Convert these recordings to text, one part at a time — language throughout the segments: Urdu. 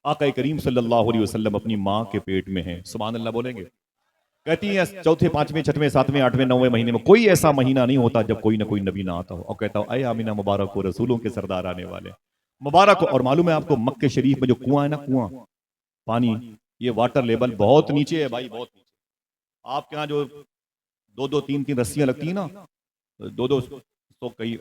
آقا کریم صلی اللہ علیہ وسلم اپنی ماں کے پیٹ میں ہیں، سبحان اللہ بولیں گے؟ کہتی ہیں چوتھے پانچویں چھٹویں ساتویں آٹھویں نویں مہینے میں کوئی ایسا مہینہ نہیں ہوتا جب کوئی نہ کوئی نبی نہ آتا ہو، اور کہتا ہو اے آمینہ مبارک ہو، رسولوں کے سردار آنے والے مبارک ہو۔ اور معلوم ہے آپ کو مکہ شریف میں جو کنواں ہے نا، کنواں پانی، یہ واٹر لیول بہت نیچے ہے بھائی، بہت نیچے۔ آپ کے ہاں جو دو دو تین تین رسیاں لگتی ہیں نا، دو دو سو کئی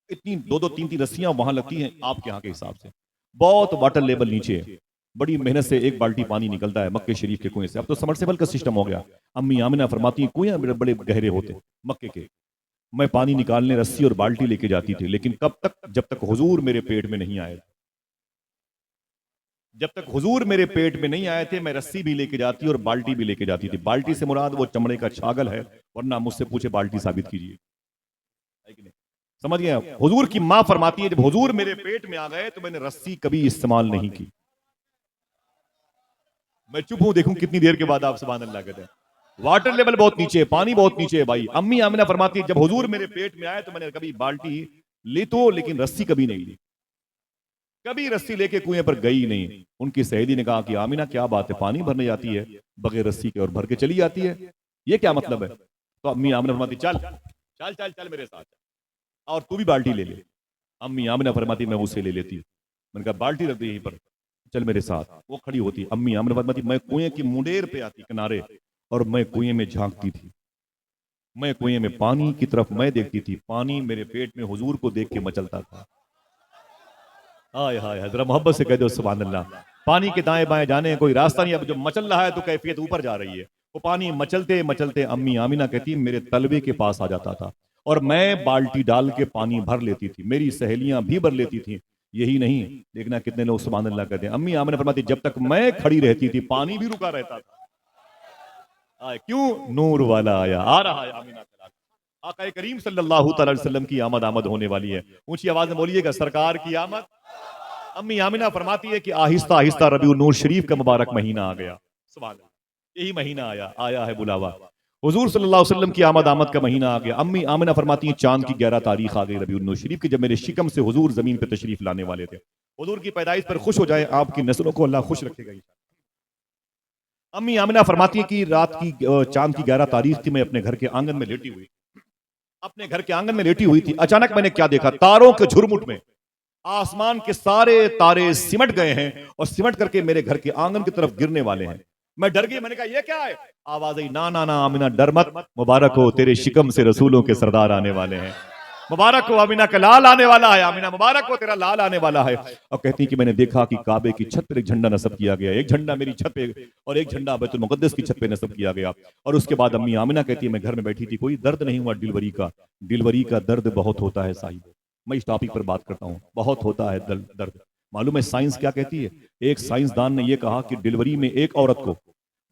اتنی دو دو تین تین رسیاں وہاں لگتی ہیں، آپ کے ہاں کے حساب سے بہت واٹر لیول نیچے ہے۔ بڑی محنت سے ایک بالٹی پانی نکلتا ہے مکے شریف کے کنویں سے۔ اب تو سمرسیبل کا سسٹم ہو گیا۔ امی آمنہ فرماتی ہیں کنویں بڑے بڑے گہرے ہوتے مکے کے، میں پانی نکالنے رسی اور بالٹی لے کے جاتی تھی، لیکن کب تک؟ جب تک حضور میرے پیٹ میں نہیں آئے، جب تک حضور میرے پیٹ میں نہیں آئے تھے میں رسی بھی لے کے جاتی اور بالٹی بھی لے کے جاتی تھی۔ بالٹی سے مراد وہ چمڑے کا چھاگل ہے، ورنہ مجھ سے پوچھے بالٹی ثابت کیجیے، سمجھ گئے؟ حضور کی ماں فرماتی ہے جب حضور میرے پیٹ میں آ گئے تو میں نے رسی کبھی استعمال نہیں کی۔ میں چپ ہوں، دیکھوں کتنی دیر کے بعد آپ سبحان اللہ کہتے ہیں۔ واٹر لیول بہت نیچے ہے، پانی بہت نیچے ہے بھائی۔ امی آمنہ فرماتی ہے جب حضور میرے پیٹ میں آئے تو میں نے کبھی بالٹی لی تو، لیکن رسی کبھی نہیں لی، کبھی رسی لے کے کنویں پر گئی نہیں۔ ان کی سہیلی نے کہا کہ آمنہ کیا بات ہے، پانی بھرنے جاتی ہے بغیر رسی کے اور بھر کے چلی جاتی ہے، یہ کیا مطلب ہے؟ تو امی آمنہ فرماتی چل چل چل چل میرے ساتھ اور تو بھی بالٹی لے لے۔ امی آمنہ فرماتی میں اسے لے لیتی، میں نے کہا بالٹی رکھ دی یہیں پر، چل میرے ساتھ۔ وہ کھڑی ہوتی، امی آمنہ فرماتی میں کنویں کی منڈیر پہ آتی کنارے، اور میں کنویں میں جھانکتی تھی، میں کنویں میں پانی کی طرف میں دیکھتی تھی، پانی میرے پیٹ میں حضور کو دیکھ کے مچلتا تھا۔ ہائے ہائے، ذرا محبت سے کہہ دو سبحان اللہ۔ پانی کے دائیں بائیں جانے کوئی راستہ نہیں، اب جو مچل رہا ہے تو کیفیت اوپر جا رہی ہے۔ وہ پانی مچلتے مچلتے امی آمنہ کہتی میرے تلوے کے پاس آ جاتا تھا، اور میں بالٹی ڈال کے پانی بھر لیتی تھی، میری سہیلیاں بھی بھر لیتی تھیں۔ یہی نہیں، دیکھنا کتنے لوگ سبحان اللہ کہتے ہیں۔ امی آمنہ فرماتی جب تک میں کھڑی رہتی تھی پانی بھی رکا رہتا تھا۔ کیوں؟ نور والا آیا، آ رہا ہے آمنہ کا لاکھ۔ آقا کریم صلی اللہ تعالی وسلم کی آمد ہونے والی ہے۔ اونچی آواز میں بولیے گا سرکار کی آمد۔ امی آمنہ فرماتی ہے کہ آہستہ آہستہ ربیع النور شریف کا مبارک مہینہ آ گیا، سبحان اللہ، یہی مہینہ آیا ہے بلاوا، حضور صلی اللہ علیہ وسلم کی آمد کا مہینہ آ گیا۔ امی آمنہ فرماتی ہیں چاند کی 11 تاریخ آ گئی ربیع النور شریف کی، جب میرے شکم سے حضور زمین پہ تشریف لانے والے تھے۔ حضور کی پیدائش پر خوش ہو جائے، آپ کی نسلوں کو اللہ خوش رکھے گا۔ امی آمنہ فرماتی ہیں کہ رات کی چاند کی 11 تاریخ تھی، میں اپنے گھر کے آنگن میں لیٹی ہوئی، اپنے گھر کے آنگن میں لیٹی ہوئی تھی، اچانک میں نے کیا دیکھا، تاروں کے جھرمٹ میں آسمان کے سارے تارے سمٹ گئے ہیں اور سمٹ کر کے میرے گھر کے آنگن کی طرف گرنے والے ہیں۔ میں ڈر گئی، میں نے کہا یہ کیا ہے؟ آواز آئی نا نا نا آمنہ ڈر مت، مبارک ہو تیرے شکم سے رسولوں کے سردار آنے والے ہیں، مبارک ہو آمنہ کا لال آنے والا ہے، آمنہ مبارک ہو تیرا لال آنے والا ہے۔ اور کہتی کہ میں نے دیکھا کہ کعبے کی چھت پر ایک جھنڈا نصب کیا گیا، ایک جھنڈا میری چھت پہ اور ایک جھنڈا بیت المقدس کی چھت پہ نصب کیا گیا۔ اور اس کے بعد امی آمنہ کہتی ہے میں گھر میں بیٹھی تھی، کوئی درد نہیں ہوا ڈیلیوری کا، ڈیلیوری کا درد بہت ہوتا ہے صاحب، میں اس ٹاپک پر بات کرتا ہوں، بہت ہوتا ہے درد۔ معلوم ہے سائنس کیا کہتی ہے؟ ایک سائنسدان نے یہ کہا کہ ڈیلیوری میں ایک عورت کو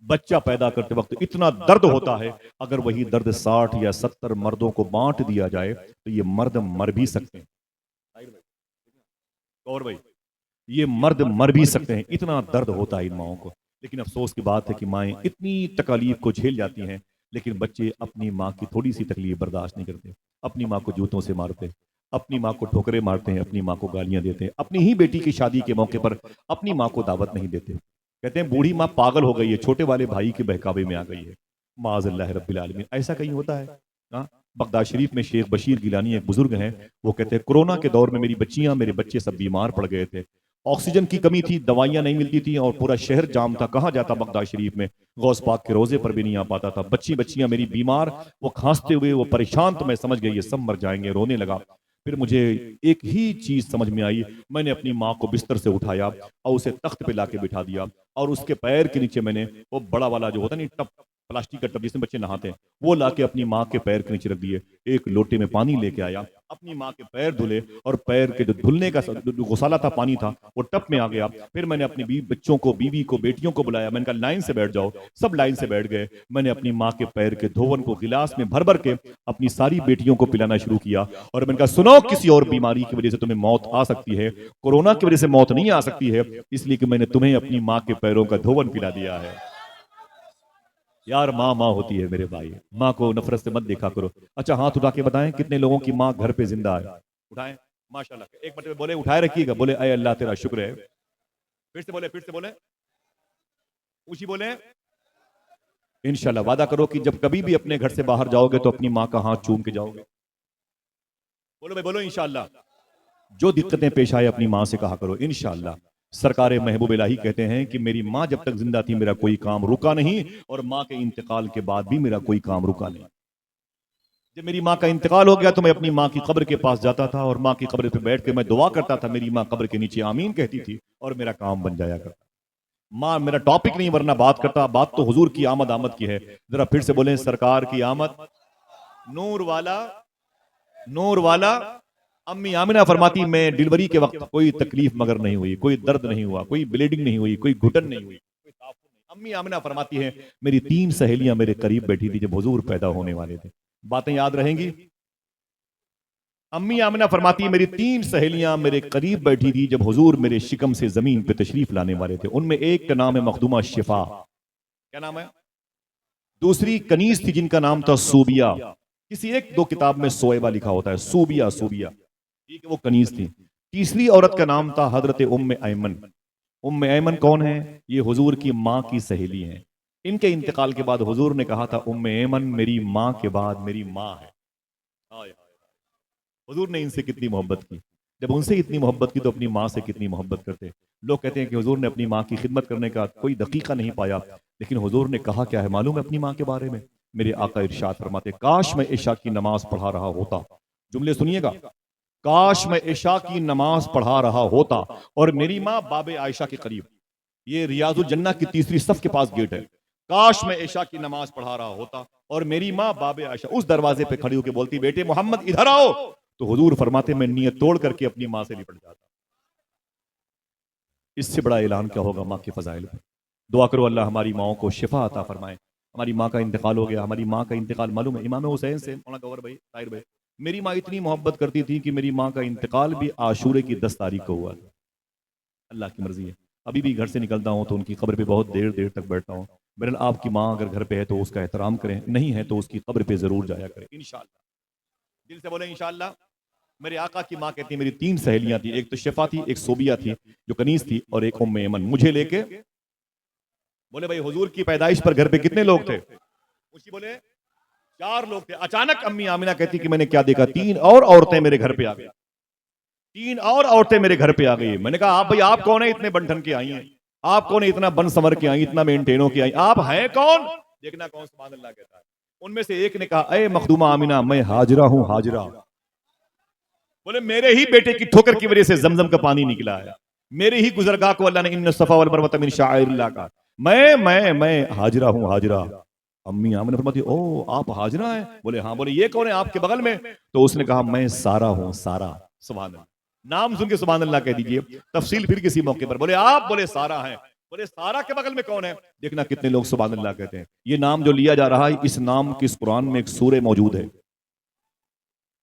بچہ پیدا کرتے وقت اتنا درد ہوتا ہے، اگر وہی درد 60 یا 70 مردوں کو بانٹ دیا جائے تو یہ مرد مر بھی سکتے ہیں، اور بھائی یہ مرد مر بھی سکتے ہیں، اتنا درد ہوتا ہے ان ماؤں کو۔ لیکن افسوس کی بات ہے کہ مائیں اتنی تکالیف کو جھیل جاتی ہیں، لیکن بچے اپنی ماں کی تھوڑی سی تکلیف برداشت نہیں کرتے، اپنی ماں کو جوتوں سے مارتے، اپنی ماں کو ٹھوکریں مارتے ہیں، اپنی ماں کو گالیاں دیتے ہیں، اپنی ہی بیٹی کی شادی کے موقع پر اپنی ماں کو دعوت نہیں دیتے، کہتے ہیں بوڑھی ماں پاگل ہو گئی ہے، چھوٹے والے بھائی کے بہکاوے میں آ گئی ہے، معاذ اللہ رب العالمین۔ ایسا کہیں ہوتا ہے؟ بغداد شریف میں شیخ بشیر گیلانی ایک بزرگ ہیں، وہ کہتے ہیں کورونا کے دور میں میری بچیاں میرے بچے سب بیمار پڑ گئے تھے، آکسیجن کی کمی تھی، دوائیاں نہیں ملتی تھیں، اور پورا شہر جام تھا، کہاں جاتا بغداد شریف میں، غوث پاک کے روزے پر بھی نہیں آ پاتا تھا، بچیاں میری بیمار، وہ کھانستے ہوئے وہ پریشان، تو میں سمجھ گئی یہ سب مر جائیں گے، رونے لگا۔ پھر مجھے ایک ہی چیز سمجھ میں آئی، میں نے اپنی ماں کو بستر سے اٹھایا اور اسے تخت پہ لا کے بٹھا دیا، اور اس کے پیر کے نیچے میں نے وہ بڑا والا جو ہوتا ہے نا ٹب، پلاسٹک کا ٹب جس میں بچے نہاتے ہیں، وہ لا کے اپنی ماں کے پیر کے نیچے رکھ دیے، ایک لوٹے میں پانی لے کے آیا، اپنی ماں کے پیر دھلے، اور پیر کے جو دھلنے کا غسالہ تھا پانی تھا وہ ٹپ میں آ گیا۔ پھر میں نے اپنی بچوں کو، بیوی کو، بیٹیوں کو بلایا، میں نے کہا لائن سے بیٹھ جاؤ، سب لائن سے بیٹھ گئے، میں نے اپنی ماں کے پیر کے دھون کو گلاس میں بھر بھر کے اپنی ساری بیٹیوں کو پلانا شروع کیا، اور میں نے کہا سنو کسی اور بیماری کی وجہ سے تمہیں موت آ سکتی ہے، کورونا کی وجہ سے موت نہیں آ سکتی ہے، اس لیے کہ میں نے تمہیں اپنی ماں کے پیروں کا دھون پلا دیا ہے۔ یار ماں ماں ہوتی ہے میرے بھائی، ماں کو نفرت سے مت دیکھا کرو۔ اچھا ہاتھ اٹھا کے بتائیں کتنے لوگوں کی ماں گھر پہ زندہ ہے؟ اٹھائیں، ماشاءاللہ، ایک مرتبہ بولے اٹھائے رکھیے گا، بولے اے اللہ تیرا شکر ہے۔ پھر سے بولے اونچی بولے. انشاءاللہ وعدہ کرو کہ جب کبھی بھی اپنے گھر سے باہر جاؤ گے تو اپنی ماں کا ہاتھ چوم کے جاؤ گے. بولو بھائی بولو انشاءاللہ. جو دقتیں پیش آئے اپنی ماں سے کہا کرو انشاءاللہ. سرکار محبوب الہی کہتے ہیں کہ میری ماں جب تک زندہ تھی میرا کوئی کام رکا نہیں، اور ماں کے انتقال کے بعد بھی میرا کوئی کام رکا نہیں. جب میری ماں کا انتقال ہو گیا تو میں اپنی ماں کی قبر کے پاس جاتا تھا اور ماں کی قبر پہ بیٹھ کے میں دعا کرتا تھا. میری ماں قبر کے نیچے آمین کہتی تھی اور میرا کام بن جایا کرتا. ماں میرا ٹاپک نہیں ورنہ بات کرتا. بات تو حضور کی آمد کی ہے. ذرا پھر سے بولیں سرکار کی آمد. نور والا. امی آمنہ فرماتی میں ڈیلیوری کے وقت کوئی تکلیف مگر نہیں ہوئی، کوئی درد نہیں ہوا، کوئی بلیڈنگ نہیں ہوئی، کوئی گھٹن نہیں ہوئی. امی آمنہ فرماتی ہے میری 3 سہیلیاں میرے قریب بیٹھی تھی جب حضور پیدا ہونے والے تھے. باتیں یاد رہیں گی. امی آمنہ فرماتی ہے میری 3 سہیلیاں میرے قریب بیٹھی تھی جب حضور میرے شکم سے زمین پہ تشریف لانے والے تھے. ان میں ایک کا نام ہے مخدومہ شفا. کیا نام ہے؟ دوسری کنیز تھی جن کا نام تھا سوبیا. کسی 1-2 کتاب میں سویبہ لکھا ہوتا ہے. سوبیا ٹھیک ہے، وہ کنیز تھی. تیسری عورت کا نام تھا حضرت ام ایمن. ام ایمن کون ہے؟ یہ حضور کی ماں کی سہیلی ہیں. ان کے انتقال کے بعد حضور نے کہا تھا ام ایمن میری ماں کے بعد میری ماں ہے. حضور نے ان سے کتنی محبت کی. جب ان سے اتنی محبت کی تو اپنی ماں سے کتنی محبت کرتے. لوگ کہتے ہیں کہ حضور نے اپنی ماں کی خدمت کرنے کا کوئی دقیقہ نہیں پایا، لیکن حضور نے کہا کیا ہے معلوم ہے اپنی ماں کے بارے میں؟ میرے آقا ارشاد فرماتے کاش میں عشاء کی نماز پڑھا رہا ہوتا. جملے سنیے گا. کاش میں عشاء کی نماز پڑھا رہا ہوتا اور میری ماں باب عائشہ کے قریب، یہ ریاض الجنہ کی 3ری صف کے پاس گیٹ ہے. کاش میں عشاء کی نماز پڑھا رہا ہوتا اور میری ماں باب عائشہ اس دروازے پہ کھڑی ہو کے بولتی بیٹے محمد ادھر آؤ، تو حضور فرماتے میں نیت توڑ کر کے اپنی ماں سے لپٹ جاتا. اس سے بڑا اعلان کیا ہوگا ماں کے فضائل پر. دعا کرو اللہ ہماری ماؤں کو شفا عطا فرمائے. ہماری ماں کا انتقال ہو گیا. ہماری ماں کا انتقال معلوم ہے امام حسین سے مولانا گور بھائی طاہر بھائی میری ماں اتنی محبت کرتی تھی کہ میری ماں کا انتقال بھی عاشورے کی 10 تاریخ کو ہوا. اللہ کی مرضی ہے. ابھی بھی گھر سے نکلتا ہوں تو ان کی قبر پہ بہت دیر تک بیٹھتا ہوں. بہرحال آپ کی ماں اگر گھر پہ ہے تو اس کا احترام کریں، نہیں ہے تو اس کی قبر پہ ضرور جایا کریں انشاءاللہ. دل سے بولیں انشاءاللہ. میرے آقا کی ماں کہتی ہیں میری 3 سہیلیاں تھیں، ایک تو شفا تھی، ایک سوبیا تھی جو کنیز تھی، اور ایک ام ایمن. مجھے لے کے بولے بھائی حضور کی پیدائش پر گھر پہ کتنے لوگ تھے؟ اسی بولے 4 لوگ تھے. اچانک امی آمنہ کہتی کہ میں نے کیا دیکھا 3 اور عورتیں میرے گھر پہ آ گئی. 3 اور عورتیں میرے گھر پہ آ گئی. میں نے کہا آپ بھائی آپ کون ہیں اتنے بن ٹھن کے آئی ہیں؟ آپ کون ہیں اتنا بن سمر کے آئی، اتنا مینٹین ہو کے آئی؟ آپ ہیں کون؟ دیکھنا کون سبحان اللہ کہتا ہے. ان میں سے ایک نے کہا اے مخدومہ آمنہ میں ہاجرہ ہوں ہاجرہ. بولے میرے ہی بیٹے کی ٹھوکر کی وجہ سے زمزم کا پانی نکلا ہے، میرے ہی گزرگاہ کو اللہ نے ان الصفا والمروۃ من شعائر اللہ کا. میں ہاجرہ ہوں ہاجرہ. امی آمنہ فرماتی او آپ ہاجرہ ہیں؟ بولے ہاں. بولے یہ کون ہے آپ کے بغل میں؟ تو اس نے کہا میں سارہ ہوں سارہ. سبحان اللہ. نام سن کے سبحان اللہ کہہ دیجئے. تفصیل پھر کسی موقع پر. بولے آپ بولے سارہ ہیں. بولے سارہ کے بغل میں کون ہے؟ دیکھنا کتنے لوگ سبحان اللہ کہتے ہیں. یہ نام جو لیا جا رہا ہے اس نام کی اس قرآن میں ایک سورہ موجود ہے.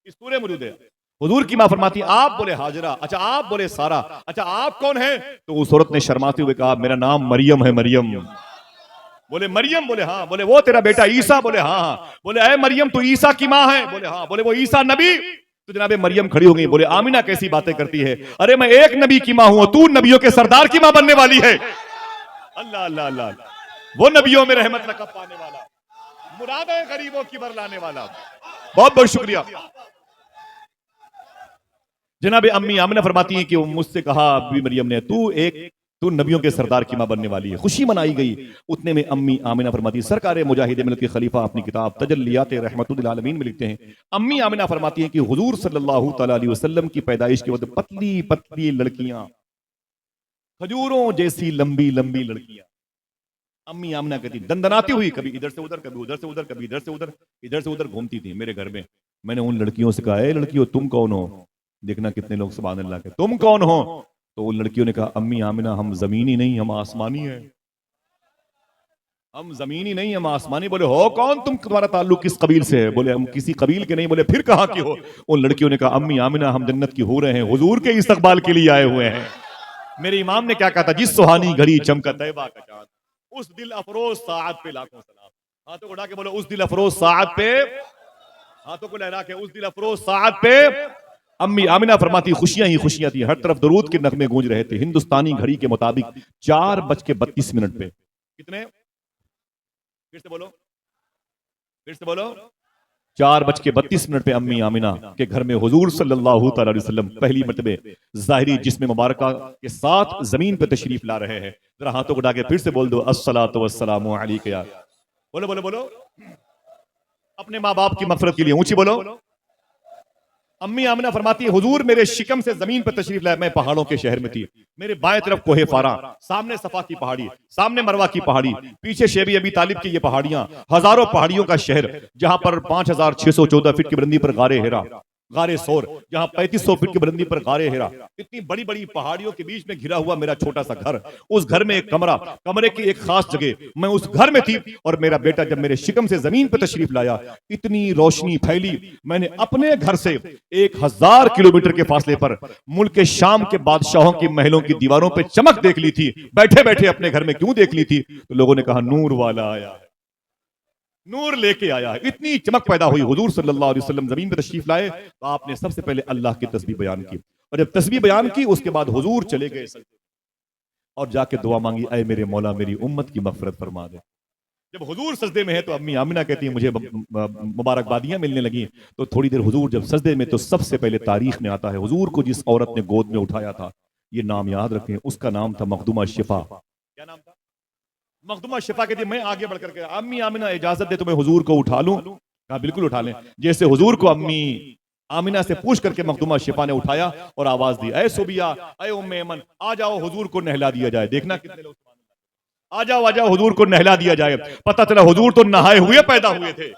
اس سورہ موجود ہے. حضور کی ماں فرماتی آپ بولے ہاجرہ، اچھا آپ بولے سارہ، اچھا آپ کون ہیں؟ تو اس عورت نے شرماتے ہوئے کہا میرا نام مریم ہے مریم. بولے مریم؟ بولے ہاں. بولے وہ تیرا بیٹا عیسیٰ؟ بولے ہاں. بولے اے مریم تو عیسیٰ کی ماں ہے؟ بولے ہاں. بولے وہ عیسیٰ نبی؟ تو جناب مریم کھڑی ہو گئی. بولے آمنہ کیسی باتیں کرتی ہے، ارے میں ایک نبی کی ماں ہوں، تو نبیوں کے سردار کی ماں بننے والی ہے. اللہ اللہ اللہ. وہ نبیوں میں رحمت لقب پانے والا، مرادیں غریبوں کی برلانے والا. بہت بہت شکریہ. جناب امی آمنہ فرماتی ہیں کہ مجھ سے کہا بی مریم نے تو نبیوں کے سردار کی ماں بننے والی ہے. خوشی منائی گئی. اتنے میں امی آمنہ فرماتی ہیں سرکار مجاہد ملت کے خلیفہ اپنی کتاب تجلیات رحمت للعالمین میں لکھتے ہیں امی آمنہ فرماتی ہیں کہ حضور صلی اللہ تعالی علیہ وسلم کی پیدائش کے وقت پتلی پتلی لڑکیاں، کھجوروں جیسی لمبی لمبی لڑکیاں. امی آمنہ کہتی دندناتی ہوئی کبھی ادھر سے ادھر، کبھی ادھر سے ادھر، کبھی ادھر سے ادھر گھومتی تھی میرے گھر میں. میں نے ان لڑکیوں سے کہا اے لڑکیوں تم کون ہو؟ دیکھنا کتنے لوگ سبحان اللہ کہ تم کون ہو؟ تو ان لڑکیوں نے کہا امی آمنہ ہم زمینی نہیں ہم آسمانی ہیں. ہم زمینی نہیں ہم آسمانی. بولے ہو کون تم، تمہارا تعلق کس قبیل سے ہے؟ بولے ہم کسی قبیل کے نہیں. بولے پھر کہاں کی ہو؟ ان لڑکیوں نے کہا امی آمنہ ہم جنت کی حوریں ہیں، حضور کے استقبال کے لیے آئے ہوئے ہیں. میرے امام نے کیا کہا تھا جس سہانی گھڑی چمکا طیبہ کا چاند، اس دل افروز ساعت پہ لاکھوں سلام. ہاتھوں کو اٹھا کے بولو اس دل افروز ساعت پہ، ہاتھوں کو لہرا کے اس دل افروز ساعت پہ امی آمنہ فرماتی خوشیاں ہی خوشیاں تھی، ہر طرف درود کے نغمے گونج رہے تھے. ہندوستانی گھڑی کے مطابق 4:32 پہ. کتنے؟ پھر سے بولو، پھر سے بولو. 4:32 پہ امی آمنہ کے گھر میں حضور صلی اللہ تعالی علیہ وسلم پہلی مرتبہ ظاہری جسم مبارکہ کے ساتھ زمین پہ تشریف لا رہے ہیں. ذرا ہاتھوں کو اٹھا کے پھر سے بول دو الصلاۃ والسلام علیک یا. بولو بولو بولو. اپنے ماں باپ کی مغفرت کے لیے اونچی بولو. امی آمنہ فرماتی ہے حضور میرے شکم سے زمین پر تشریف لائے. میں پہاڑوں کے شہر میں تھی. میرے بائیں طرف کوہ فاراں، سامنے صفا کی پہاڑی، سامنے مروہ کی پہاڑی، پیچھے شیب ابی طالب کی یہ پہاڑیاں، ہزاروں پہاڑیوں کا شہر جہاں پر 5614 فٹ کی بلندی پر غار ہیرا، غار سور، جہاں 3500 فٹ کی بلندی پر غار ہیرا، اتنی بڑی بڑی پہاڑیوں کے بیچ میں گھرا ہوا میرا چھوٹا سا گھر. اس گھر میں ایک کمرہ، کمرے کی ایک خاص جگہ، میں اس گھر میں تھی. اور میرا بیٹا جب میرے شکم سے زمین پہ تشریف لایا، اتنی روشنی پھیلی. میں نے اپنے گھر سے 1000 کلومیٹر کے فاصلے پر ملک شام کے بادشاہوں کی محلوں کی دیواروں پہ چمک دیکھ لی تھی. بیٹھے بیٹھے اپنے گھر میں کیوں دیکھ لی تھی؟ تو لوگوں نے کہا نور والا آیا ہے، نور لے کے آیا ہے. اتنی چمک پیدا ہوئی. حضور صلی اللہ علیہ وسلم زمین پہ تشریف لائے تو آپ نے سب سے پہلے اللہ کی تسبیح بیان کی. اور جب تسبیح بیان کی اس کے بعد حضور چلے گئے اور جا کے دعا مانگی اے میرے مولا میری امت کی مغفرت فرما دے. جب حضور سجدے میں ہے تو امی آمنہ کہتی ہیں مجھے مبارکبادیاں ملنے لگیں. تو تھوڑی دیر حضور جب سجدے میں تو سب سے پہلے تاریخ میں آتا ہے حضور کو جس عورت نے گود میں اٹھایا تھا، یہ نام یاد رکھیں، اس کا نام تھا مخدومہ شفا. کیا نام تھا؟ مخدومہ شفا. کہتی میں آگے بڑھ کر کے امی آمنہ اجازت دے تو میں حضور کو اٹھا لوں؟ کہا بالکل اٹھا لیں. جیسے حضور کو امی آمنہ سے پوچھ کر کے مخدومہ شفا نے اٹھایا اور آواز دی اے صوبیہ، اے ام ایمن، آ جاؤ حضور کو نہلا دیا جائے. دیکھنا کتنے لوگ آ جاؤ حضور کو نہلا دیا جائے. پتہ چلا حضور تو نہائے ہوئے پیدا ہوئے تھے.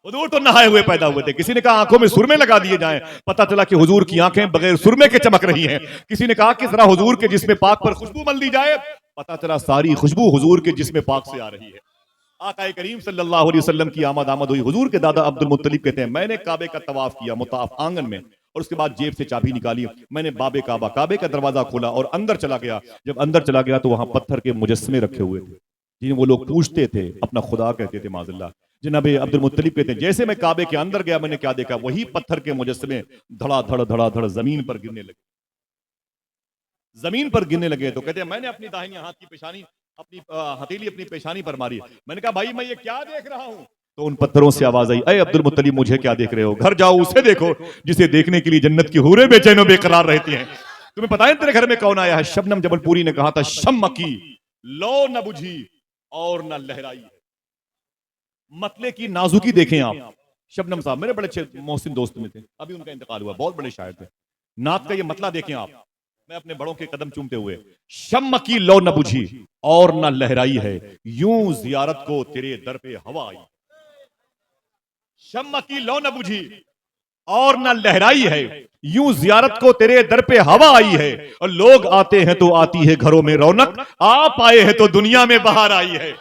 حضور تو نہائے ہوئے پیدا ہوئے تھے. کسی نے کہا آنکھوں میں سرمے لگا دیے جائیں. پتہ چلا کہ حضور کی آنکھیں بغیر سرمے کے چمک رہی ہیں. کسی نے کہا کہ ذرا حضور کے جسم پاک پر خوشبو مل دی جائے. پتہ چلا ساری خوشبو حضور کے جسم پاک سے آ رہی ہے. آقا کریم صلی اللہ علیہ وسلم کی آمد ہوئی. حضور کے دادا عبد المطلب کہتے ہیں میں نے کعبے کا طواف کیا مطاف آنگن میں، اور اس کے بعد جیب سے چابی نکالی. میں نے باب کعبہ، کعبے کا دروازہ کھولا اور اندر چلا گیا. جب اندر چلا گیا تو وہاں پتھر کے مجسمے رکھے ہوئے تھے جنہیں وہ لوگ پوچھتے تھے، اپنا خدا کہتے تھے معاذ اللہ. جناب عبد المطلب کہتے ہیں جیسے میں کعبے کے اندر گیا میں نے کیا دیکھا، وہی پتھر کے مجسمے دھڑا دھڑ دھڑا دھڑ زمین پر گرنے لگے، زمین پر گرنے لگے. تو کہتے ہیں میں نے اپنی داہنی ہاتھ کی پیشانی، اپنی ہتھیلی اپنی پیشانی پر ماری. میں نے کہا بھائی میں یہ کیا دیکھ رہا ہوں؟ تو ان پتھروں سے آواز آئی اے عبد المطلب مجھے کیا دیکھ رہے ہو؟ گھر جاؤ اسے دیکھو جسے دیکھنے کے لیے جنت کی حوریں بے چین و بے قرار رہتی ہیں. تمہیں پتہ ہے تیرے گھر میں کون آیا ہے؟ شبنم جبل پوری نے کہا تھا شم کی لو نہ بجھی اور نہ لہرائی. مطلع کی نازکی دیکھیں آپ. شبنم صاحب میرے بڑے اچھے محسن دوست میں تھے، ابھی ان کا انتقال ہوا، بہت بڑے شاعر تھے. نعت کا یہ مطلع دیکھیں آپ. میں اپنے بڑوں کے قدم چومتے ہوئے شم کی لو نہ بجھی اور نہ لہرائی ہے، یوں زیارت کو تیرے در پہ ہوا آئی. شم کی لو نہ بجھی اور نہ لہرائی ہے، یوں زیارت کو تیرے در پہ ہوا آئی ہے. اور لوگ آتے ہیں تو آتی ہے گھروں میں رونق، آپ آئے ہیں تو دنیا میں بہار آئی ہے.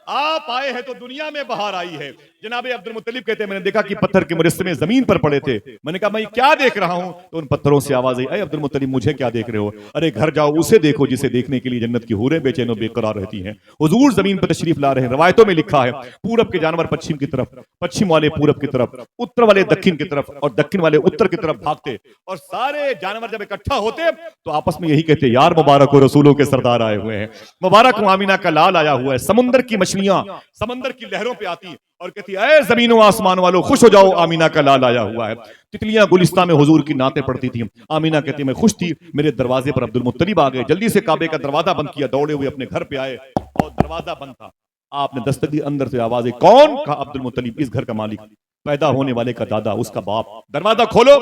آپ آئے ہیں تو دنیا میں بہار آئی ہے. جناب عبد المطلب کہتے ہیں میں نے دیکھا کہ پتھر کے مجسمے زمین پر پڑے تھے. میں نے کہا میں کیا دیکھ رہا ہوں؟ تو ان پتھروں سے آواز آئی اے عبد المطلب مجھے کیا دیکھ رہے ہو؟ ارے گھر جاؤ اسے دیکھو جسے دیکھنے کے لیے جنت کی حوریں بے چین و بے قرار رہتی ہیں. حضور زمین پر تشریف لا رہے ہیں. روایتوں میں لکھا ہے پورب کے جانور پچھم کی طرف، پچھم والے پورب کی طرف، اتر والے دکن کی طرف اور دکن والے اتر کی طرف بھاگتے. اور سارے جانور جب اکٹھا ہوتے تو آپس میں یہی کہتے یار مبارک ہو رسولوں کے سردار آئے ہوئے ہیں، مبارک ہو آمینہ کا لال آیا ہوا ہے. سمندر کی مچھلیاں سمندر کی لہروں پہ آتی اور کہتی اے زمین و آسمان والوں خوش ہو جاؤ آمینہ کا لال آیا ہوا ہے. تتلیاں گلستان میں حضور کی نعتیں پڑھتی تھیں. آمینہ کہتی میں خوش تھی. میرے دروازے پر عبد المطلب آ گئے، جلدی سے کعبے کا دروازہ بند کیا، دوڑے ہوئے اپنے گھر پہ آئے اور دروازہ بند تھا. آپ نے دستک دی، اندر سے آواز آئی کون؟ کہا عبد المطلب اس گھر کا مالک، پیدا ہونے والے کا دادا، اس کا باپ. دروازہ کھولو.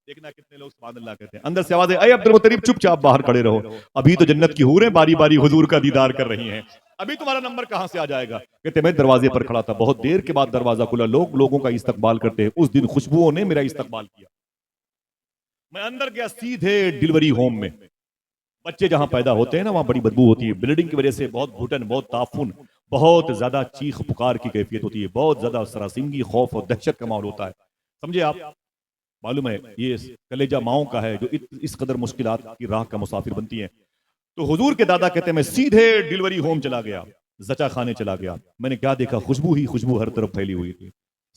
دیکھنا کتنے لوگ سبحان اللہ کہتے ہیں. اندر سے آواز آئی اے عبد المطلب چپ چاپ باہر کھڑے رہو، ابھی تو جنت کی حوریں باری باری حضور کا دیدار کر رہی ہیں، ابھی تمہارا نمبر کہاں سے آ جائے گا؟ کہتے میں دروازے پر کھڑا تھا، بہت دیر کے بعد دروازہ کھلا. لوگوں کا استقبال کرتے ہیں. اس دن خوشبوؤں نے میرا استقبال کیا. میں اندر گیا سیدھے ڈلیوری ہوم میں. بچے جہاں پیدا ہوتے ہیں نا وہاں بڑی بدبو ہوتی ہے، بلیڈنگ کی وجہ سے بہت گھٹن، بہت تعفن، بہت زیادہ چیخ پکار کی کیفیت ہوتی ہے، بہت زیادہ سراسیمگی، خوف اور دہشت کا ماحول ہوتا ہے. سمجھے آپ؟ معلوم ہے یہ کلیجہ ماؤں کا ہے جو اس قدر مشکلات کی راہ کا مسافر بنتی ہیں. تو حضور کے دادا کہتے ہیں میں سیدھے ڈلیوری ہوم چلا گیا، زچہ خانے چلا گیا. میں نے کیا دیکھا؟ خوشبو ہی خوشبو ہر طرف پھیلی ہوئی تھی.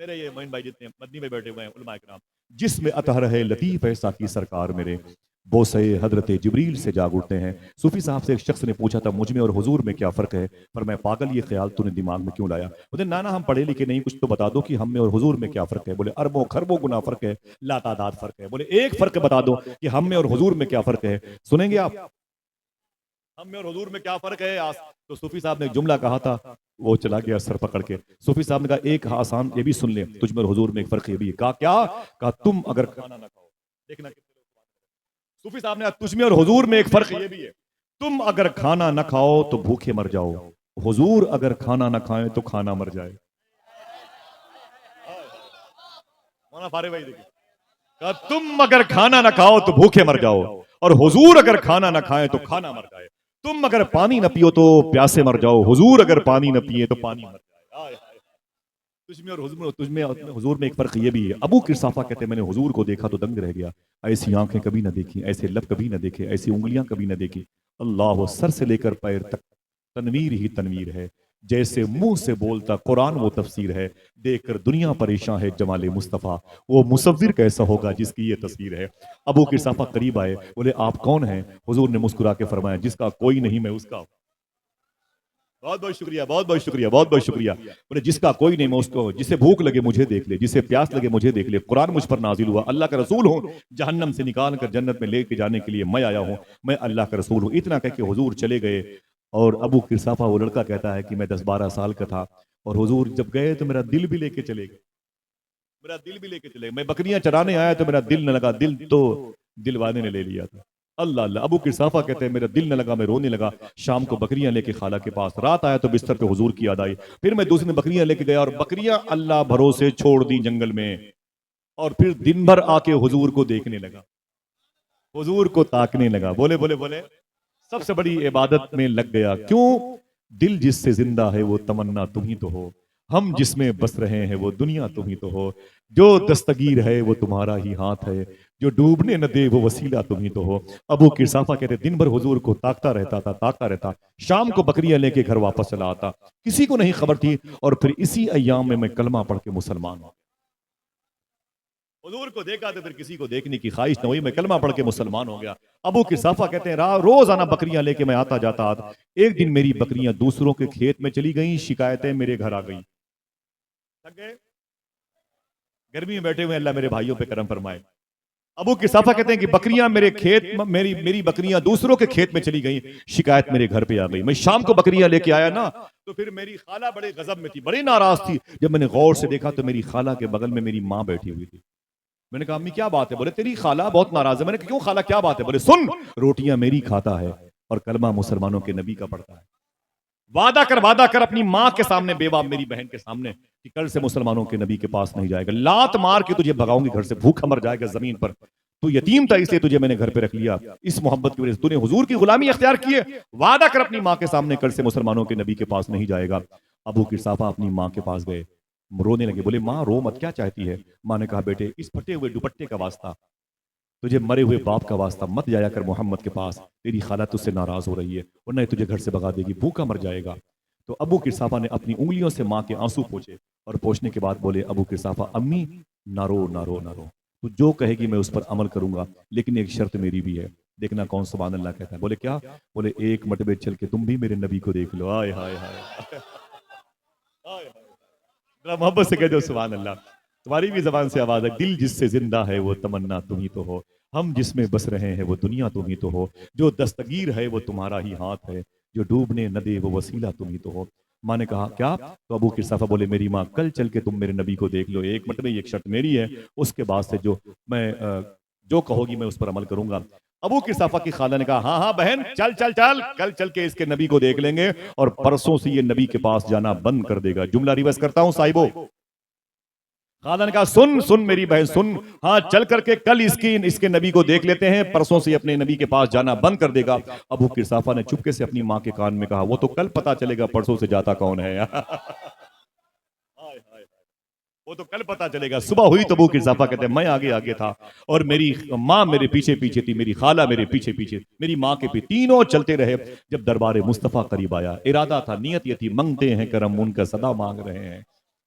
میرے یہ مومن بھائی جتنے مدنی میں بیٹھے ہوئے ہیں علماء کرام، جس میں اطہر ہے لطیف ہے ساقی سرکار میرے، بوسے حضرت جبریل سے جاگ اٹھتے ہیں۔ صوفی صاحب سے ایک شخص نے پوچھا تھا مجھ میں اور حضور میں کیا فرق ہے؟ فرمایا پاگل یہ خیال تو نے دماغ میں کیوں لایا؟ بولے نانا ہم پڑھے لکھے نہیں، کچھ تو بتا دو کہ ہم میں اور حضور میں کیا فرق ہے؟ بولے اربوں خربوں گنا فرق ہے، لا تعداد فرق ہے۔ بولے ایک فرق بتا دو کہ ہم میں اور حضور میں کیا فرق ہے؟ سنیں گے آپ ہم میں اور حضور میں کیا فرق ہے؟ تو صوفی صاحب نے ایک جملہ کہا تھا، وہ چلا گیا سر پکڑ کے۔ صوفی صاحب نے کہا ایک آسان یہ بھی سن لیں، تجھ میں اور حضور میں ایک فرق یہ بھی ہے۔ کہا کیا؟ کہا تم اگر کھانا نہ کھاؤ، دیکھنا صوفی صاحب نے کہا تجھ میں اور حضور میں ایک فرق یہ بھی ہے، تم اگر کھانا نہ کھاؤ تو بھوکے مر جاؤ، حضور اگر کھانا نہ کھائیں تو کھانا مر جائے۔ مولانا فارغ بھائی دیکھیں، کہا تم اگر کھانا نہ کھاؤ تو بھوکے مر جاؤ، اور حضور اگر کھانا نہ کھائیں تو کھانا مر جائے۔ تم اگر پانی نہ پیو تو پیاسے مر جاؤ، حضور اگر پانی نہ پیے تو پانی مر جائے۔ تجھ میں اور حضور میں ایک فرق یہ بھی ہے۔ ابو قرصافہ کہتے ہیں میں نے حضور کو دیکھا تو دنگ رہ گیا، ایسی آنکھیں کبھی نہ دیکھی، ایسے لب کبھی نہ دیکھے، ایسی انگلیاں کبھی نہ دیکھی۔ اللہ سر سے لے کر پیر تک تنویر ہی تنویر ہے، جیسے منہ سے بولتا قرآن وہ تفسیر ہے، دیکھ کر دنیا پریشان ہے جمال مصطفیٰ، وہ مصور کیسا ہوگا جس کی یہ تصویر ہے۔ ابو قرصافہ قریب آئے، بولے آپ کون ہیں؟ حضور نے مسکرا کے فرمایا جس کا کوئی نہیں میں اس کا ہوں۔ بہت بہت شکریہ، بہت بہت شکریہ، بہت بہت شکریہ۔ بولے جس کا کوئی نہیں میں اس کو، جسے بھوک لگے مجھے دیکھ لے، جسے پیاس لگے مجھے دیکھ لے، قرآن مجھ پر نازل ہوا، اللہ کا رسول ہوں، جہنم سے نکال کر جنت میں لے کے جانے کے لیے میں آیا ہوں، میں اللہ کا رسول ہوں۔ اتنا کہہ کے حضور چلے گئے، اور ابو قرصافہ وہ لڑکا کہتا ہے کہ میں 10-12 سال کا تھا، اور حضور جب گئے تو میرا دل بھی لے کے چلے گئے، میرا دل بھی لے کے چلے گئے۔ میں بکریاں چرانے آیا تو میرا دل نہ لگا، دل تو دل والے نے لے لیا تھا۔ اللہ اللہ، ابو قرصافہ کہتے ہیں میرا دل نہ لگا، میں رونے لگا۔ شام کو بکریاں لے کے خالہ کے پاس، رات آیا تو بستر پہ حضور کی یاد آئی، پھر میں دوسرے دن بکریاں لے کے گیا، اور بکریاں اللہ بھروسے چھوڑ دی جنگل میں، اور پھر دن بھر آ کے حضور کو دیکھنے لگا، حضور کو تاکنے لگا۔ بولے بولے بولے سب سے بڑی عبادت میں لگ گیا۔ کیوں؟ دل جس سے زندہ ہے وہ تمنا تم ہی تو ہو، ہم جس میں بس رہے ہیں وہ دنیا تم ہی تو ہو، جو دستگیر ہے وہ تمہارا ہی ہاتھ ہے، جو ڈوبنے نہ دے وہ وسیلہ تم ہی تو ہو۔ ابو قرصافہ کہتے دن بھر حضور کو تاکتا رہتا، شام کو بکریاں لے کے گھر واپس چلا آتا، کسی کو نہیں خبر تھی، اور پھر اسی ایام میں کلمہ پڑھ کے مسلمان ہوں۔ حضور کو دیکھا تو پھر کسی کو دیکھنے کی خواہش نہ ہوئی، میں کلمہ پڑھ کے مسلمان ہو گیا۔ ابو قرصافہ کہتے ہیں روزانہ بکریاں لے کے میں آتا جاتا، ایک دن میری بکریاں دوسروں کے کھیت میں چلی گئیں، شکایتیں میرے گھر آ گئیں۔ تھک گئے؟ گرمی میں بیٹھے ہوئے، اللہ میرے بھائیوں پہ کرم فرمائے۔ ابو قرصافہ کہتے ہیں کہ بکریاں میرے کھیت، میری بکریاں دوسروں کے کھیت میں چلی گئیں، شکایت میرے گھر پہ آ گئی۔ میں شام کو بکریاں لے کے آیا نا، تو پھر میری خالہ بڑے غضب میں تھی، بڑی ناراض تھی۔ جب میں نے غور سے دیکھا تو میری خالہ کے بغل میں میری ماں بیٹھی ہوئی تھی۔ میں نے کہا امی کیا بات ہے؟ بولے تیری خالہ بہت ناراض ہے۔ میں نے کہا کیوں خالہ کیا بات ہے؟ بولے سن، روٹیاں میری کھاتا ہے اور کلمہ مسلمانوں کے نبی کا پڑھتا ہے۔ وعدہ کر اپنی ماں کے سامنے، بیوہ میری بہن کے سامنے، کہ کل سے مسلمانوں کے نبی کے پاس نہیں جائے گا، لات مار کے تجھے بھگاؤں گی گھر سے، بھوکا مر جائے گا زمین پر، تو یتیم تھا اس لیے تجھے میں نے گھر پہ رکھ لیا، اس محبت کی وجہ سے تو نے حضور کی غلامی اختیار کی ہے، وعدہ کر اپنی ماں کے سامنے کل سے مسلمانوں کے نبی کے پاس نہیں جائے گا۔ ابو قرصافہ اپنی ماں کے پاس گئے، رونے لگے، بولے ماں رو مت، کیا چاہتی ہے؟ ماں نے کہا بیٹے اس پھٹے ہوئے دوپٹے کا واسطہ، تجھے مرے ہوئے باپ کا واسطہ، مت جایا کر محمد کے پاس، تیری خالہ تجھ سے ناراض ہو رہی ہے، ورنہ تجھے گھر سے بھگا دے گی، بھوکا مر جائے گا۔ تو ابو قرصافہ نے اپنی انگلیوں سے ماں کے آنسو پوچھے، اور پوچھنے کے بعد بولے ابو قرصافہ امی نہ رو نہ رو نہ رو، تو جو کہے گی میں اس پر عمل کروں گا، لیکن ایک شرط میری بھی ہے۔ دیکھنا کون سبحان اللہ کہتا ہے۔ بولے کیا؟ بولے ایک مرتبہ چل کے تم بھی میرے نبی کو دیکھ لو۔ آئے ہائے ہائے، ذرا محبت سے کہہ دو سبحان اللہ۔ تمہاری بھی زبان سے آواز ہے، دل جس سے زندہ ہے وہ تمنا تم ہی تو ہو، ہم جس میں بس رہے ہیں وہ دنیا تم ہی تو ہو، جو دستگیر ہے وہ تمہارا ہی ہاتھ ہے، جو ڈوبنے نہ دے وہ وسیلہ تم ہی تو ہو۔ ماں نے کہا کیا؟ تو ابو قرصافہ بولے میری ماں کل چل کے تم میرے نبی کو دیکھ لو، ایک مرتبہ ایک شرط میری ہے، اس کے بعد سے جو کہو گی میں اس پر عمل کروں گا۔ ابو قرصافہ کی خالہ نے کہا ہاں ہاں بہن چل چل چل، کل چل کے اس کے نبی کو دیکھ لیں گے، اور پرسوں سے یہ نبی کے پاس جانا بند کر دے گا۔ جملہ ریورس کرتا ہوں صاحبو۔ خالہ نے کہا سن میری بہن سن، ہاں چل کر کے کل اس کے نبی کو دیکھ لیتے ہیں، پرسوں سے اپنے نبی کے پاس جانا بند کر دے گا۔ ابو قرصافہ نے چپکے سے اپنی ماں کے کان میں کہا وہ تو کل پتا چلے گا پرسوں سے جاتا کون ہے۔ وہ تو کل پتا چلے گا۔ صبح ہوئی تو ابو قرصافہ کہتے ہیں میں آگے تھا، اور میری ماں میرے پیچھے تھی، میری خالہ میرے پیچھے، میری ماں کے پیچھے، تینوں چلتے رہے۔ جب دربار مصطفیٰ قریب آیا، ارادہ تھا، نیت یہ تھی، منگتے ہیں کرم ان کا صدا مانگ رہے ہیں،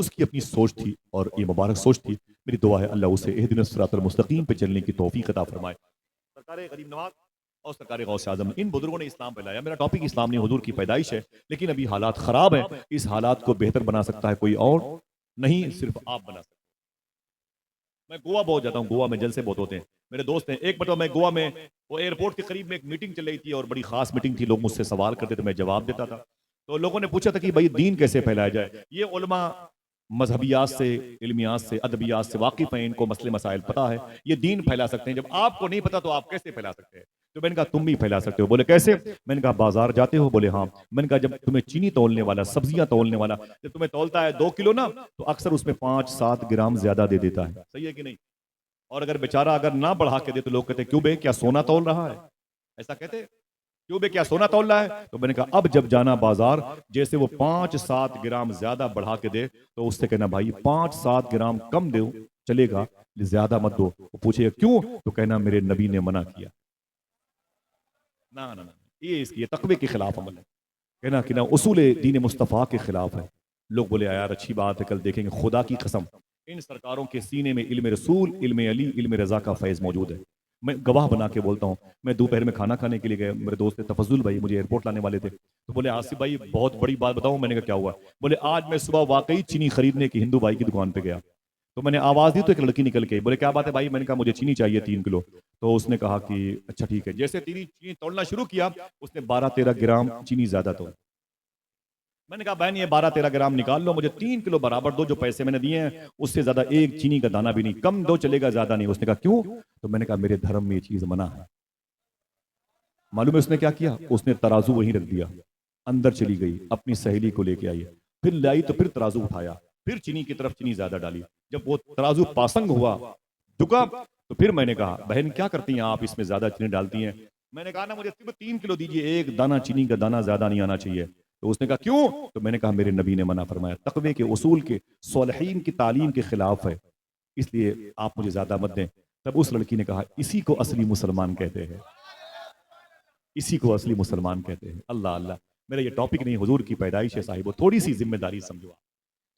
اس کی اپنی سوچ تھی اور یہ مبارک سوچ تھی. میری دعا ہے اللہ اسے اہدنا الصراط المستقیم پہ چلنے کی توفیق عطا فرمائے. سرکار غریب نواز اور سرکار غوث اعظم ان بزرگوں نے اسلام پھیلایا. میرا ٹاپک اسلام نہیں حضور کی پیدائش ہے، لیکن ابھی حالات خراب ہیں. اس حالات کو بہتر بنا سکتا ہے کوئی اور نہیں، صرف آپ بنا سکتے. میں گوا بہت جاتا ہوں، گوا میں جلسے بہت ہوتے ہیں. میرے دوست ہیں، ایک مرتبہ میں گوا میں وہ ایئرپورٹ کے قریب میں ایک میٹنگ چل رہی تھی اور بڑی خاص میٹنگ تھی. لوگ مجھ سے سوال کرتے تھے، میں جواب دیتا تھا. تو لوگوں نے پوچھا تھا کہ بھائی دین کیسے پھیلایا جائے. یہ علماء مذہبیات سے، علمیات سے، ادبیات سے واقف ہیں، ان کو مسئلے مسائل پتہ ہے، یہ دین پھیلا سکتے ہیں. جب آپ کو نہیں پتا تو آپ کیسے پھیلا سکتے ہیں؟ تو میں نے کہا تم بھی پھیلا سکتے ہو. بولے کیسے؟ میں نے کہا بازار جاتے ہو؟ بولے ہاں. میں نے کہا جب تمہیں چینی تولنے والا، سبزیاں تولنے والا جب تمہیں تولتا ہے 2 کلو نا، تو اکثر اس میں 5-7 گرام زیادہ دے دیتا ہے. صحیح ہے کہ نہیں؟ اور اگر بیچارہ اگر نہ بڑھا کے دے تو لوگ کہتے ہیں کیوں بے، کیا سونا تول رہا ہے؟ ایسا کہتے کیوں بے، کیا سونا تول رہا ہے؟ تو میں نے کہا اب جب جانا بازار، جیسے وہ 5-7 گرام زیادہ بڑھا کے دے تو اس سے کہنا بھائی 5-7 گرام کم دو چلے گا، زیادہ مت دو. وہ پوچھے گا کیوں؟ تو کہنا میرے نبی نے منع کیا. نہ یہ اس کی تقوی کے خلاف عمل ہے. کہنا کہ نہ اصول دین مصطفیٰ کے خلاف ہے. لوگ بولے یار اچھی بات ہے، کل دیکھیں گے. خدا کی قسم ان سرکاروں کے سینے میں علم رسول، علم علی، علم رضا کا فیض موجود ہے. میں گواہ بنا کے بولتا ہوں. میں دوپہر میں کھانا کھانے کے لیے گیا، میرے دوست تفضل بھائی مجھے ایئرپورٹ لانے والے تھے. تو بولے آصف بھائی بہت بڑی بات بتاؤں. میں نے کہا کیا ہوا؟ بولے آج میں صبح واقعی چینی خریدنے کی ہندو بھائی کی دکان پہ گیا. تو میں نے آواز دی تو ایک لڑکی نکل کے بولے کیا بات ہے بھائی؟ میں نے کہا مجھے چینی چاہیے 3 کلو. تو اس نے کہا کہ اچھا ٹھیک ہے. جیسے چینی تولنا شروع کیا اس نے 12-13 گرام چینی زیادہ تولا. میں نے کہا بہن یہ 12-13 گرام نکال لو، مجھے 3 کلو برابر دو. جو پیسے میں نے دیے ہیں اس سے زیادہ ایک چینی کا دانہ بھی نہیں، کم دو چلے گا زیادہ نہیں. اس نے کہا کیوں؟ تو میں نے کہا میرے دھرم میں یہ چیز منع ہے. معلوم ہے اس نے کیا کیا؟ اس نے ترازو وہیں رکھ دیا، اندر چلی گئی، اپنی سہیلی کو لے کے آئی، پھر لائی تو پھر ترازو اٹھایا، پھر چینی کی طرف چینی زیادہ ڈالی. جب وہ ترازو پاسنگ ہوا، جھکا، تو پھر میں نے کہا بہن کیا کرتی ہیں آپ، اس میں زیادہ چینی ڈالتی ہیں. میں نے کہا نا مجھے صرف 3 کلو دیجیے، ایک دانہ چینی کا دانہ زیادہ نہیں آنا چاہیے. تو اس نے کہا کیوں؟ تو میں نے کہا میرے نبی نے منع فرمایا، تقوی کے اصول کے، صالحین کی تعلیم کے خلاف ہے، اس لیے آپ مجھے زیادہ مت دیں. تب اس لڑکی نے کہا اسی کو اصلی مسلمان کہتے ہیں، اسی کو اصلی مسلمان کہتے ہیں. اللہ اللہ. میرا یہ ٹاپک نہیں، حضور کی پیدائش ہے صاحبو. تھوڑی سی ذمہ داری سمجھو،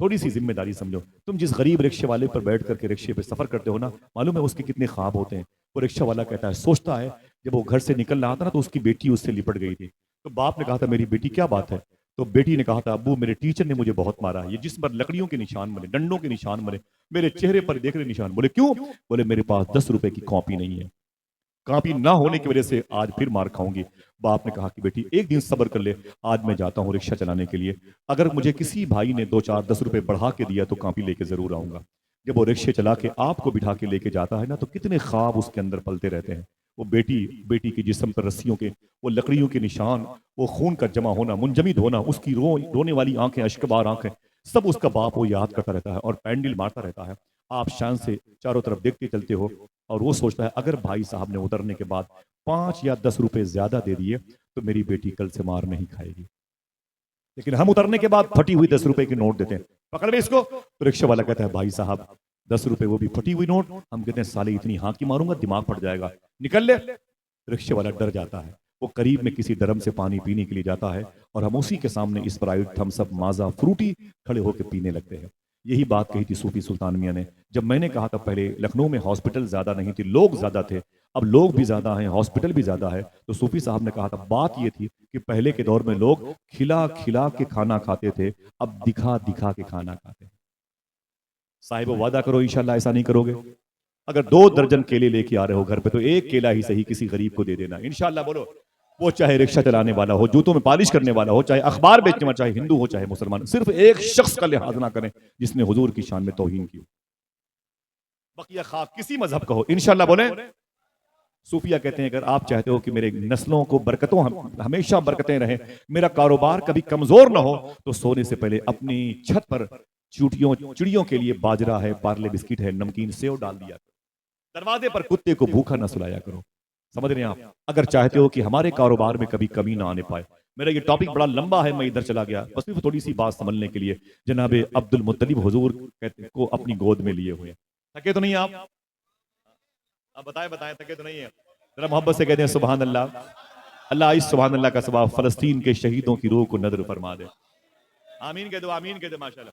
تھوڑی سی ذمہ داری سمجھو. تم جس غریب رکشے والے پر بیٹھ کر کے رکشے پہ سفر کرتے ہو نا، معلوم ہے اس کے کتنے خواب ہوتے ہیں. وہ رکشہ والا کہتا ہے، سوچتا ہے جب وہ گھر سے نکل رہا تھا نا تو اس کی بیٹی اس سے لپٹ گئی تھی. تو باپ نے کہا تھا میری بیٹی کیا بات ہے؟ تو بیٹی نے کہا تھا ابو میرے ٹیچر نے مجھے بہت مارا، یہ جس پر لکڑیوں کے نشان بنے، ڈنڈوں کے نشان بنے، میرے چہرے پر دیکھ رہے نشان. بولے کیوں؟ بولے میرے پاس 10 روپے کی کاپی نہیں ہے، کاپی نہ ہونے کی وجہ سے آج پھر مار کھاؤں گی. باپ نے کہا کہ بیٹی ایک دن صبر کر لے، آج میں جاتا ہوں رکشہ چلانے کے لیے، اگر مجھے کسی بھائی نے 2-4-10 روپے بڑھا کے دیا تو کاپی لے کے ضرور آؤں گا. جب وہ رکشے چلا کے آپ کو بٹھا کے لے کے جاتا ہے نا تو کتنے خواب اس کے اندر پلتے رہتے ہیں. وہ بیٹی کی جسم پر رسیوں کے، وہ لکڑیوں کے نشان، وہ خون کا جمع ہونا، منجمد ہونا، اس کی رونے والی آنکھیں، اشکبار آنکھیں، سب اس کا باپ وہ یاد کرتا رہتا ہے اور پینڈل مارتا رہتا ہے. آپ شان سے چاروں طرف دیکھتے چلتے ہو اور وہ سوچتا ہے اگر بھائی صاحب نے اترنے کے بعد 5 یا 10 روپے زیادہ دے دیے تو میری بیٹی کل سے مار نہیں کھائے گی. لیکن ہم اترنے کے بعد پھٹی ہوئی 10 روپے کی نوٹ دیتے ہیں، پکڑ لے اس کو. تو رکشہ والا کہتا ہے بھائی صاحب 10 روپے وہ بھی پھٹی ہوئی نوٹ. ہم کہتے ہیں سالے اتنی ہانکی ماروں گا دماغ پھٹ جائے گا، نکل لے. رکشے والا ڈر جاتا ہے، وہ قریب میں کسی ڈرم سے پانی پینے کے لیے جاتا ہے اور ہم اسی کے سامنے اسپرائٹ، تھمس اپ، مازا، فروٹی کھڑے ہو کے پینے لگتے ہیں. یہی بات کہی تھی صوفی سلطان میاں نے. جب میں نے کہا تھا پہلے لکھنؤ میں ہاسپٹل زیادہ نہیں تھے، لوگ زیادہ تھے، اب لوگ بھی زیادہ ہیں، ہاسپٹل بھی زیادہ ہے. تو صوفی صاحب نے کہا تھا بات یہ تھی کہ پہلے کے دور میں لوگ کھلا کھلا کے کھانا کھاتے تھے، اب دکھا دکھا کے کھانا کھاتے ہیں. صاحب وعدہ کرو انشاءاللہ ایسا نہیں کرو گے. اگر 2 درجن کیلے لے کے آ رہے ہو گھر پہ تو ایک کیلا ہی صحیح کسی غریب کو دے دینا انشاءاللہ. بولو وہ چاہے رکشہ چلانے والا ہو، جوتوں میں پالش کرنے والا ہو، چاہے اخبار بیچنے والا، چاہے ہندو ہو چاہے مسلمان، صرف ایک شخص کا لحاظ نہ کریں جس نے حضور کی شان میں توہین کی ہو. بقیہ خاک کسی مذہب کا ہو انشاءاللہ بولیں. صوفیہ کہتے ہیں اگر آپ چاہتے ہو کہ میرے نسلوں کو برکتوں ہمیشہ برکتیں رہیں، میرا کاروبار کبھی کمزور نہ ہو، تو سونے سے پہلے اپنی چھت پر چڑیوں کے لیے باجرہ ہے، پارلے بسکٹ ہے، نمکین سیو ڈال دیا کرو. دروازے پر کتے کو بھوکا نہ سلایا کرو. سمجھ رہے ہیں آپ؟ اگر چاہتے ہو کہ ہمارے کاروبار میں کبھی کمی نہ آنے پائے. میرا یہ ٹاپک بڑا لمبا ہے، میں ادھر چلا گیا بس صرف تھوڑی سی بات سمجھنے کے لیے. جناب عبد المطلب حضور کو اپنی گود میں لیے ہوئے. تھکے تو نہیں آپ؟ بتائیں تھکے تو نہیں ہیں؟ ذرا محبت سے کہتے ہیں سبحان اللہ. اللہ اس سبحان اللہ کا ثواب فلسطین کے شہیدوں کی روح کو نذر فرما دے. آمین کہہ دو، آمین کہہ دو. ماشاءاللہ.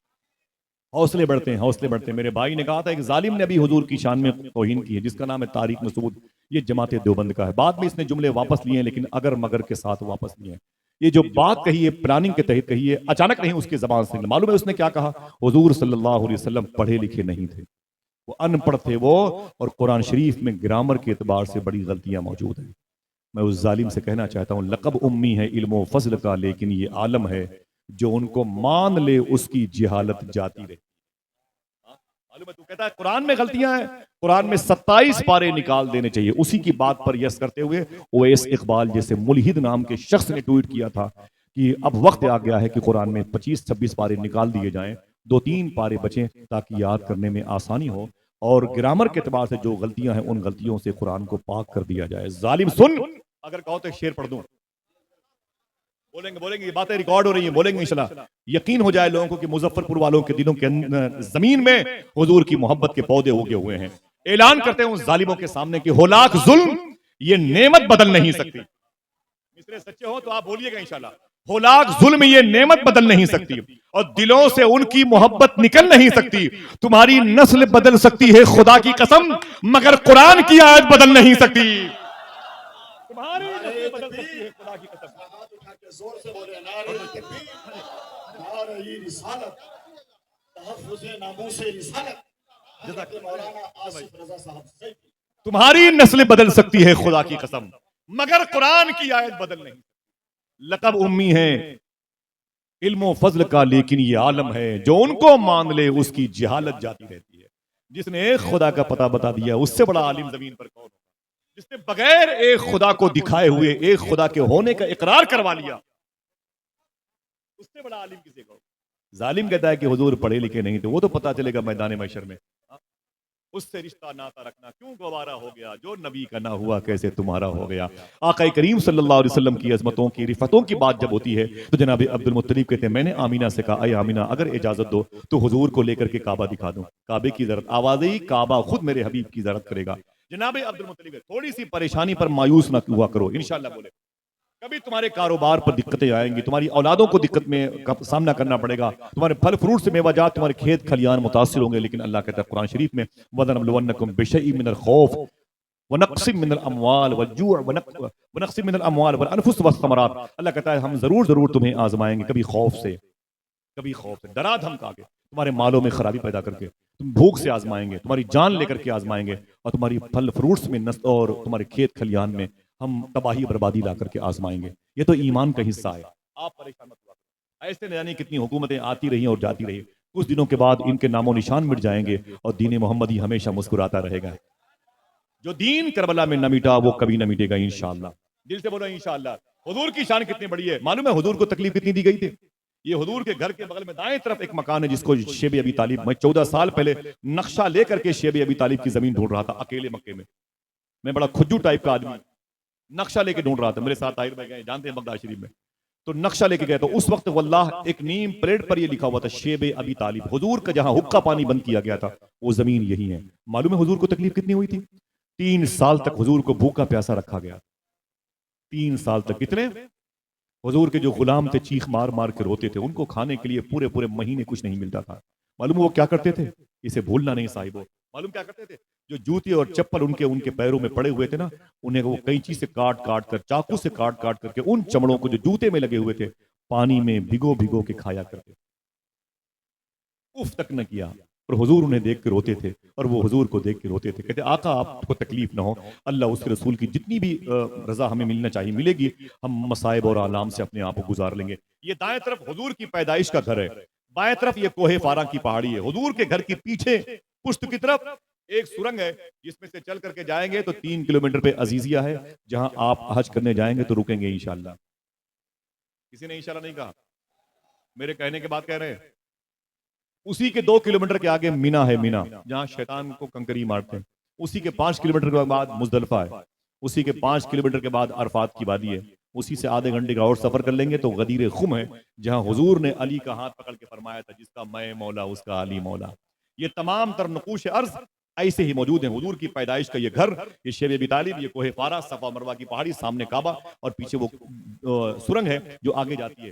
حوصلے بڑھتے ہیں، حوصلے بڑھتے ہیں. میرے بھائی نے کہا تھا ایک ظالم نے ابھی حضور کی شان میں توہین کی ہے جس کا نام ہے تاریخ مسعود. یہ جماعت دیوبند کا ہے. بعد میں اس نے جملے واپس لیے ہیں لیکن اگر مگر کے ساتھ واپس لیے ہیں. یہ جو بات کہی ہے پلاننگ کے تحت کہی ہے، اچانک نہیں اس کی زبان سے. معلوم ہے اس نے کیا کہا؟ حضور صلی اللہ علیہ وسلم پڑھے لکھے نہیں تھے، وہ ان پڑھ تھے وہ، اور قرآن شریف میں گرامر کے اعتبار سے بڑی غلطیاں موجود ہیں. میں اس ظالم سے کہنا چاہتا ہوں لقب امی ہے علم و فضل کا، لیکن یہ عالم ہے جو ان کو مان لے اس کی جہالت جاتی رہے. معلوم ہے تو کہتا ہے قرآن میں غلطیاں ہیں، قرآن میں 27 پارے نکال دینے چاہیے. اسی کی بات پر یس کرتے ہوئے اویس اقبال جیسے ملحد نام کے شخص نے ٹویٹ کیا تھا کہ اب وقت آ گیا ہے کہ قرآن میں 25-26 پارے نکال دیے جائیں، 2-3 پارے بچیں تاکہ یاد کرنے میں آسانی ہو، اور گرامر کے اعتبار سے جو غلطیاں ہیں ان غلطیوں سے قرآن کو پاک کر دیا جائے. ظالم سن، اگر کہو تو ایک شعر پڑھ دوں. بولیں گے یہ باتیں ریکارڈ ہو رہی ہیں، بولیں گے انشاءاللہ. یقین ہو جائے لوگوں کو کہ مظفر پور والوں کے دلوں کے زمین میں حضور کی محبت کے پودے اگے ہوئے ہیں. اعلان کرتے ہیں ان ظالموں کے سامنے کہ ہولاک ظلم یہ نعمت بدل نہیں سکتی. مصرے سچے ہو تو آپ بولیے گا انشاءاللہ. ہولاک ظلم یہ نعمت بدل نہیں سکتی اور دلوں سے ان کی محبت نکل نہیں سکتی. تمہاری نسل بدل سکتی ہے خدا کی قسم، مگر قرآن کی آیت بدل نہیں سکتی. تمہاری نسل بدل سکتی ہے خدا کی قسم. زور سے بولے نعرہ تکبیر، نعرہ رسالت، تحفظ ناموس رسالت. حضرت مولانا آصف رضا صاحب سے تمہاری نسل بدل سکتی ہے خدا کی قسم، مگر قرآن کی آیت بدل نہیں. لقب امی ہے علم و فضل کا، لیکن یہ عالم ہے جو ان کو مان لے اس کی جہالت جاتی رہتی ہے. جس نے ایک خدا کا پتہ بتا دیا اس سے بڑا عالم زمین پر کون ہوگا؟ جس نے بغیر ایک خدا کو دکھائے ہوئے ایک خدا کے ہونے کا اقرار کروا لیا، اس سے بڑا عالم کسی کو؟ ظالم کہتا ہے کہ حضور پڑھے لکھے نہیں تھے، وہ تو پتا چلے گا میدان محشر میں. اس سے رشتہ ناتا رکھنا کیوں گوارا ہو گیا، جو نبی کا نہ ہوا کیسے تمہارا ہو گیا. آقا کریم صلی اللہ علیہ وسلم کی عظمتوں کی رفتوں کی بات جب ہوتی ہے تو جناب عبد المطلب کہتے ہیں میں نے آمینہ سے کہا اے آمینہ اگر اجازت دو تو حضور کو لے کر کے کعبہ دکھا دوں. کعبے کی زیارت، آواز ہی کعبہ خود میرے حبیب کی زیارت کرے گا. جناب عبد المطلب تھوڑی سی پریشانی پر مایوس نہ ہوا کرو، انشاءاللہ بولے کبھی تمہارے کاروبار پر دقتیں آئیں گی، تمہاری اولادوں کو دقت میں سامنا کرنا پڑے گا، تمہارے پھل فروٹ سے میوہ جات، تمہارے کھیت کھلیان متاثر ہوں گے، لیکن اللہ کہتا ہے قرآن شریف میں وَلَنَبْلُوَنَّكُمْ بِشَيْءٍ مِّنَ الْخَوْفِ وَنَقْصٍ مِّنَ الْأَمْوَالِ وَالْجُوعِ وَنَقْصٍ مِّنَ الْأَمْوَالِ وَالْأَنفُسِ وَالثَّمَرَاتِ. اللہ کہتا ہے ہم ضرور تمہیں آزمائیں گے، کبھی خوف سے ڈرا دھمکا کے، تمہارے مالوں میں خرابی پیدا کر کے، تم بھوک سے آزمائیں گے، تمہاری جان لے کر کے آزمائیں گے، اور تمہاری پھل فروٹس میں اور تمہارے کھیت کھلیان میں ہم تباہی بربادی لا کر کے آزمائیں گے. یہ تو ایمان کا حصہ ہے، آپ پریشان مت ہوا. ایسے نہ جانے کتنی حکومتیں آتی رہی اور جاتی رہی، کچھ دنوں کے بعد ان کے نام و نشان مٹ جائیں گے اور دین محمدی ہمیشہ مسکراتا رہے گا. جو دین کربلا میں نہ مٹا وہ کبھی نہ مٹے گا انشاءاللہ. دل سے بولو انشاءاللہ. حضور کی شان کتنی بڑی ہے، معلوم ہے حضور کو تکلیف کتنی دی گئی تھی؟ یہ حضور کے گھر کے بغل میں دائیں طرف ایک مکان ہے جس کو شیب ابی طالب، میں 14 سال پہلے نقشہ لے کر کے شیب ابی طالب کی زمین ڈھونڈ رہا تھا اکیلے مکے میں. میں بڑا کھجو ٹائپ کا آدمی، نقشہ لے کے ڈھونڈ رہا تھا. میرے ساتھ طاہر بھائی گئے، جانتے ہیں بغداد شریف میں، تو نقشہ لے کے گئے تو اس وقت واللہ ایک نیم پلیٹ پر یہ لکھا ہوا تھا شیب ابی طالب. حضور کا جہاں حقہ پانی بند کیا گیا تھا وہ زمین یہی ہے. معلوم ہے حضور کو تکلیف کتنی ہوئی تھی؟ 3 سال تک حضور کو بھوکا پیاسا رکھا گیا. 3 سال تک. کتنے؟ حضور کے جو غلام تھے چیخ مار مار کے روتے تھے، ان کو کھانے کے لیے پورے مہینے کچھ نہیں ملتا تھا. معلوم وہ کیا کرتے تھے؟ اسے بھولنا نہیں صاحبو. معلوم کیا کرتے تھے؟ جو جوتی اور چپل ان کے پیروں میں پڑے ہوئے تھے نا، انہیں وہ کینچی سے کاٹ کر، چاقو سے کاٹ کر کے ان چمڑوں کو جو جوتے میں لگے ہوئے تھے پانی میں بھگو کے کھایا کرتے. اف تک نہ کیا. اور حضور انہیں دیکھ کے روتے تھے اور وہ حضور کو دیکھ کے روتے تھے. کہتے آقا آپ کو تکلیف نہ ہو، اللہ اس کے رسول کی جتنی بھی رضا ہمیں ملنا چاہیے ملے گی، ہم مصائب اور آلام سے اپنے آپ کو گزار لیں گے. یہ دائیں طرف حضور کی پیدائش کا گھر ہے، بائیں طرف یہ کوہ فاراں کی پہاڑی ہے. حضور کے گھر کی پیچھے پشت کی طرف ایک سرنگ ہے جس میں سے چل کر کے جائیں گے تو 3 کلومیٹر پہ عزیزیہ ہے، جہاں آپ حج کرنے جائیں گے تو رکیں گے انشاءاللہ. کسی نے انشاءاللہ نہیں کہا، میرے کہنے کے بعد کہہ رہے ہیں. اسی کے 2 کلومیٹر کے آگے مینا ہے، مینا جہاں شیطان کو کنکری مارتے ہیں. اسی کے 5 کلومیٹر کے بعد مزدلفہ ہے. اسی کے 5 کلومیٹر کے بعد عرفات کی وادی ہے. اسی سے آدھے گھنٹے کا اور سفر کر لیں گے تو غدیر خم ہے، جہاں حضور نے علی کا ہاتھ پکڑ کے فرمایا تھا جس کا میں مولا اس کا علی مولا. یہ تمام تر نقوش ارض ایسے ہی موجود ہیں. حضور کی پیدائش کا یہ گھر، یہ شیب ابی طالب، یہ کوہ فارا، صفا مروہ کی پہاڑی، سامنے کعبہ اور پیچھے وہ سرنگ ہے جو آگے جاتی ہے.